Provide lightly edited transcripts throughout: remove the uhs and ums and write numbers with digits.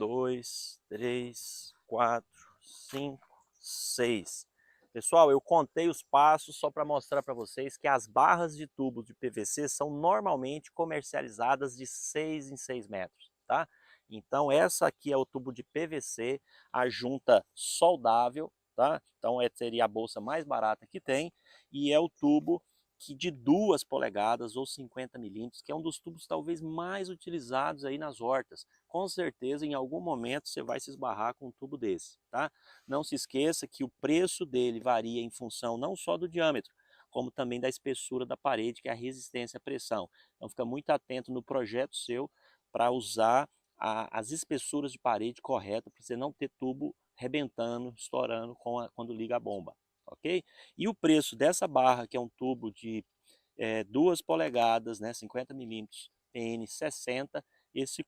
2, 3, 4, 5, 6. Pessoal, eu contei os passos só para mostrar para vocês que as barras de tubo de PVC são normalmente comercializadas de 6 em 6 metros, tá? Então essa aqui é o tubo de PVC, a junta soldável, tá? Então seria a bolsa mais barata que tem, e é o tubo de 2 polegadas ou 50 milímetros, que é um dos tubos talvez mais utilizados aí nas hortas. Com certeza em algum momento você vai se esbarrar com um tubo desse, tá? Não se esqueça que o preço dele varia em função não só do diâmetro, como também da espessura da parede, que é a resistência à pressão. Então fica muito atento no projeto seu para usar as espessuras de parede corretas, para você não ter tubo rebentando, estourando quando liga a bomba, ok? E o preço dessa barra, que é um tubo de 2 polegadas, né, 50 milímetros, PN 60, esse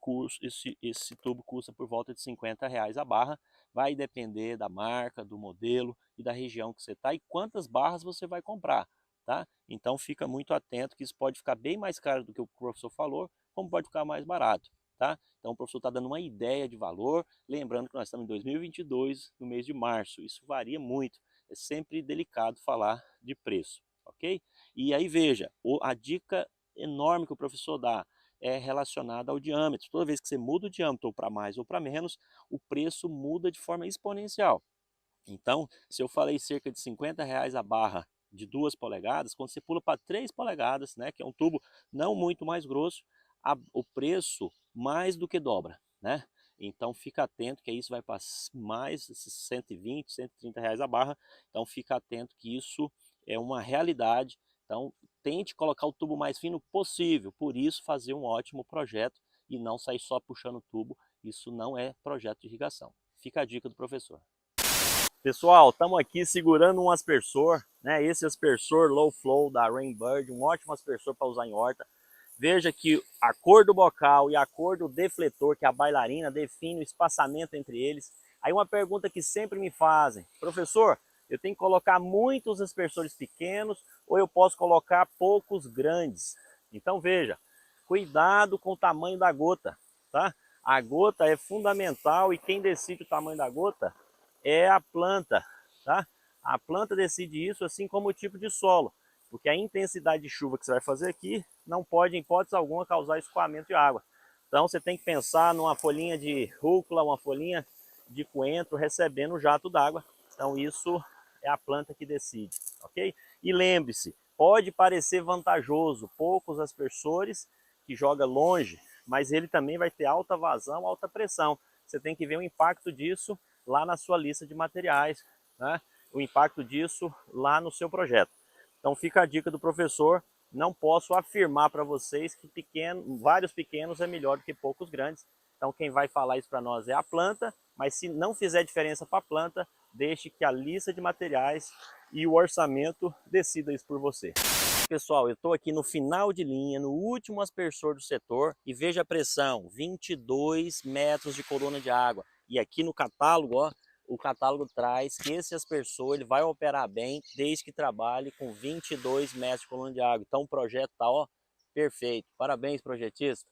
tubo custa por volta de R$ 50 a barra. Vai depender da marca, do modelo e da região que você está e quantas barras você vai comprar, tá? Então fica muito atento que isso pode ficar bem mais caro do que o professor falou, como pode ficar mais barato, tá? Então o professor está dando uma ideia de valor, lembrando que nós estamos em 2022, no mês de março, isso varia muito, é sempre delicado falar de preço, ok? E aí veja, a dica enorme que o professor dá é relacionada ao diâmetro. Toda vez que você muda o diâmetro ou para mais ou para menos, o preço muda de forma exponencial. Então, se eu falei cerca de R$ 50 a barra de 2 polegadas, quando você pula para 3 polegadas, né, que é um tubo não muito mais grosso, o preço mais do que dobra, né? Então fica atento que isso vai para mais de 120, R$ 130 a barra. Então fica atento que isso é uma realidade. Então tente colocar o tubo mais fino possível, por isso fazer um ótimo projeto e não sair só puxando o tubo. Isso não é projeto de irrigação. Fica a dica do professor. Pessoal, estamos aqui segurando um aspersor, né? Esse aspersor low flow da Rainbird, um ótimo aspersor para usar em horta. Veja que a cor do bocal e a cor do defletor, que é a bailarina, define o espaçamento entre eles. Aí uma pergunta que sempre me fazem: professor, eu tenho que colocar muitos aspersores pequenos ou eu posso colocar poucos grandes? Então veja, cuidado com o tamanho da gota, tá? A gota é fundamental e quem decide o tamanho da gota é a planta, tá? A planta decide isso, assim como o tipo de solo, porque a intensidade de chuva que você vai fazer aqui não pode, em hipótese alguma, causar escoamento de água. Então você tem que pensar numa folhinha de rúcula, uma folhinha de coentro recebendo o jato d'água. Então isso é a planta que decide, ok? E lembre-se, pode parecer vantajoso, poucos aspersores que joga longe, mas ele também vai ter alta vazão, alta pressão. Você tem que ver o impacto disso lá na sua lista de materiais, né? O impacto disso lá no seu projeto. Então fica a dica do professor, não posso afirmar para vocês que vários pequenos é melhor do que poucos grandes. Então quem vai falar isso para nós é a planta, mas se não fizer diferença para a planta, deixe que a lista de materiais e o orçamento decida isso por você. Pessoal, eu estou aqui no final de linha, no último aspersor do setor, e veja a pressão, 22 metros de coluna de água. E aqui no catálogo, ó, o catálogo traz que esse aspersor ele vai operar bem desde que trabalhe com 22 metros de coluna de água. Então o projeto está, ó, perfeito. Parabéns, projetista.